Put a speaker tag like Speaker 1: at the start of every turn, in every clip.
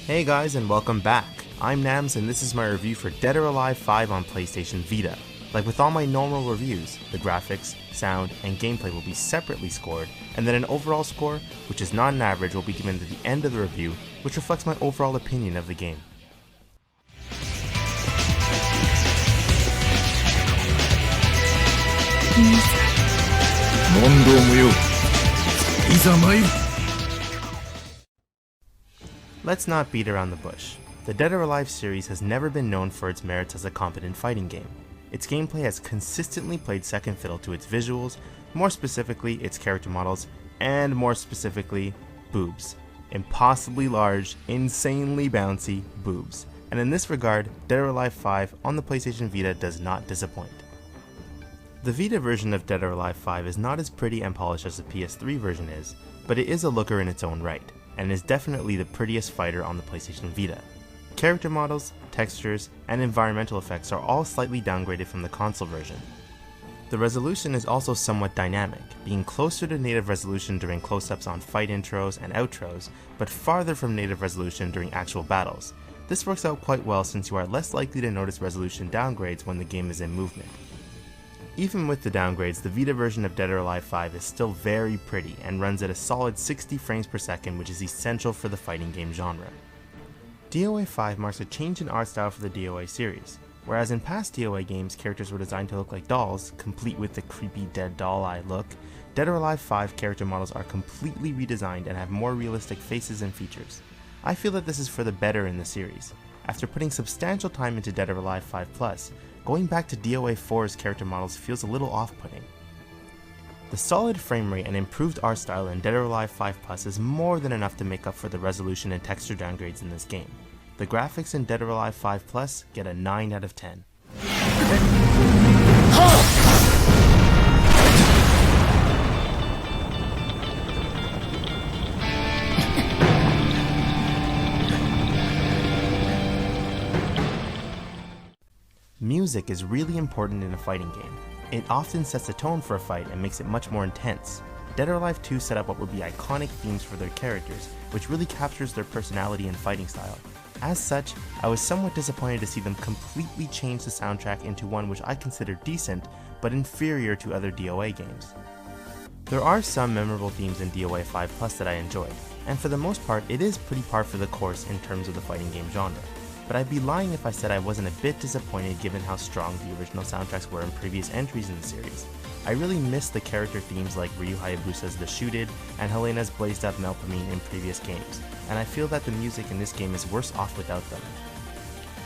Speaker 1: Hey guys, and welcome back. I'm Nnamz, and this is my review for Dead or Alive 5 on PlayStation Vita. Like with all my normal reviews, the graphics, sound, and gameplay will be separately scored, and then an overall score, which is not an average, will be given at the end of the review, which reflects my overall opinion of the game. Let's not beat around the bush. The Dead or Alive series has never been known for its merits as a competent fighting game. Its gameplay has consistently played second fiddle to its visuals, more specifically its character models, and more specifically, boobs. Impossibly large, insanely bouncy boobs. And in this regard, Dead or Alive 5 on the PlayStation Vita does not disappoint. The Vita version of Dead or Alive 5 is not as pretty and polished as the PS3 version is, but it is a looker in its own right, and is definitely the prettiest fighter on the PlayStation Vita. Character models, textures, and environmental effects are all slightly downgraded from the console version. The resolution is also somewhat dynamic, being closer to native resolution during close-ups on fight intros and outros, but farther from native resolution during actual battles. This works out quite well since you are less likely to notice resolution downgrades when the game is in movement. Even with the downgrades, the Vita version of Dead or Alive 5 is still very pretty and runs at a solid 60 frames per second, which is essential for the fighting game genre. DOA 5 marks a change in art style for the DOA series. Whereas in past DOA games, characters were designed to look like dolls, complete with the creepy dead doll eye look, Dead or Alive 5 character models are completely redesigned and have more realistic faces and features. I feel that this is for the better in the series. After putting substantial time into Dead or Alive 5 Plus, going back to DOA 4's character models feels a little off-putting. The solid frame rate and improved art style in Dead or Alive 5 Plus is more than enough to make up for the resolution and texture downgrades in this game. The graphics in Dead or Alive 5 Plus get a 9 out of 10. Music is really important in a fighting game. It often sets the tone for a fight and makes it much more intense. Dead or Alive 2 set up what would be iconic themes for their characters, which really captures their personality and fighting style. As such, I was somewhat disappointed to see them completely change the soundtrack into one which I consider decent, but inferior to other DOA games. There are some memorable themes in DOA 5 Plus that I enjoyed, and for the most part it is pretty par for the course in terms of the fighting game genre. But I'd be lying if I said I wasn't a bit disappointed given how strong the original soundtracks were in previous entries in the series. I really missed the character themes like Ryu Hayabusa's The Shooted and Helena's Blazed Up Melpomene in previous games, and I feel that the music in this game is worse off without them.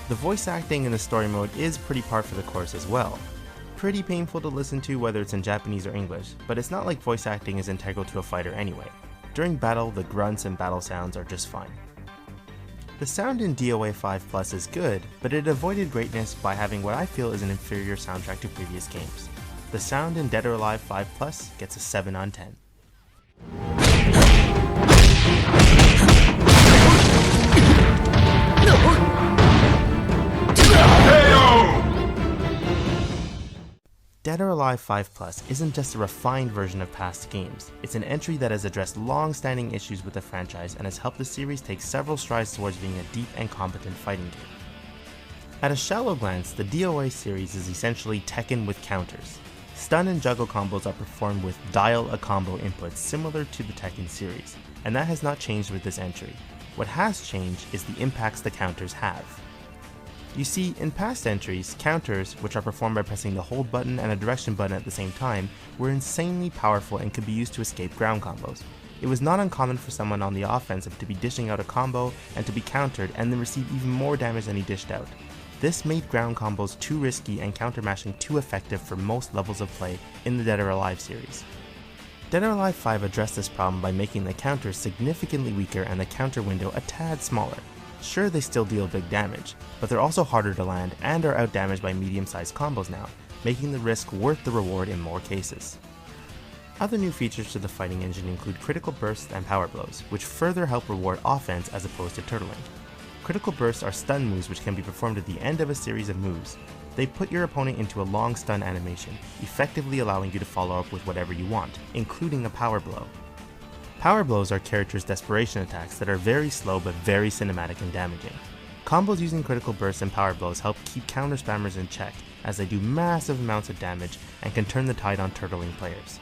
Speaker 1: The voice acting in the story mode is pretty par for the course as well. Pretty painful to listen to whether it's in Japanese or English, but it's not like voice acting is integral to a fighter anyway. During battle, the grunts and battle sounds are just fine. The sound in DOA 5 Plus is good, but it avoided greatness by having what I feel is an inferior soundtrack to previous games. The sound in Dead or Alive 5 Plus gets a 7 on 10. Dead or Alive 5 Plus isn't just a refined version of past games, it's an entry that has addressed long-standing issues with the franchise and has helped the series take several strides towards being a deep and competent fighting game. At a shallow glance, the DOA series is essentially Tekken with counters. Stun and juggle combos are performed with dial-a-combo inputs similar to the Tekken series, and that has not changed with this entry. What has changed is the impacts the counters have. You see, in past entries, counters, which are performed by pressing the hold button and a direction button at the same time, were insanely powerful and could be used to escape ground combos. It was not uncommon for someone on the offensive to be dishing out a combo and to be countered and then receive even more damage than he dished out. This made ground combos too risky and counter mashing too effective for most levels of play in the Dead or Alive series. Dead or Alive 5 addressed this problem by making the counters significantly weaker and the counter window a tad smaller. Sure, they still deal big damage, but they're also harder to land and are outdamaged by medium-sized combos now, making the risk worth the reward in more cases. Other new features to the fighting engine include critical bursts and power blows, which further help reward offense as opposed to turtling. Critical bursts are stun moves which can be performed at the end of a series of moves. They put your opponent into a long stun animation, effectively allowing you to follow up with whatever you want, including a power blow. Power blows are characters' desperation attacks that are very slow but very cinematic and damaging. Combos using critical bursts and power blows help keep counter spammers in check, as they do massive amounts of damage and can turn the tide on turtling players.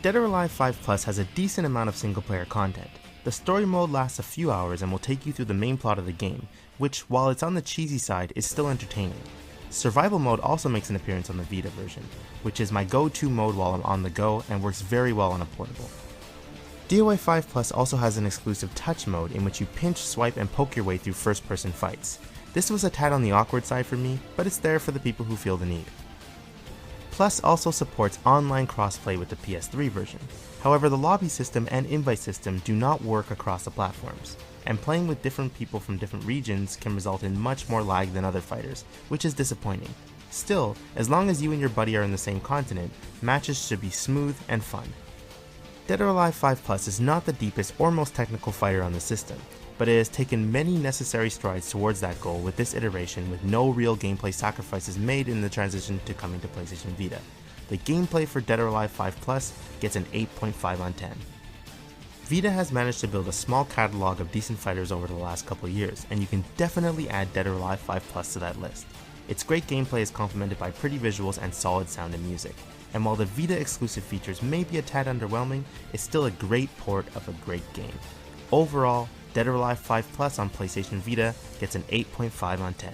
Speaker 1: Dead or Alive 5 Plus has a decent amount of single player content. The story mode lasts a few hours and will take you through the main plot of the game, which, while it's on the cheesy side, is still entertaining. Survival mode also makes an appearance on the Vita version, which is my go-to mode while I'm on the go and works very well on a portable. DOA 5 Plus also has an exclusive touch mode in which you pinch, swipe, and poke your way through first-person fights. This was a tad on the awkward side for me, but it's there for the people who feel the need. Plus also supports online crossplay with the PS3 version. However, the lobby system and invite system do not work across the platforms, and playing with different people from different regions can result in much more lag than other fighters, which is disappointing. Still, as long as you and your buddy are in the same continent, matches should be smooth and fun. Dead or Alive 5 Plus is not the deepest or most technical fighter on the system, but it has taken many necessary strides towards that goal with this iteration, with no real gameplay sacrifices made in the transition to coming to PlayStation Vita. The gameplay for Dead or Alive 5 Plus gets an 8.5 on 10. Vita has managed to build a small catalog of decent fighters over the last couple years, and you can definitely add Dead or Alive 5 Plus to that list. Its great gameplay is complemented by pretty visuals and solid sound and music, and while the Vita exclusive features may be a tad underwhelming, it's still a great port of a great game. Overall, Dead or Alive 5 Plus on PlayStation Vita gets an 8.5 on 10.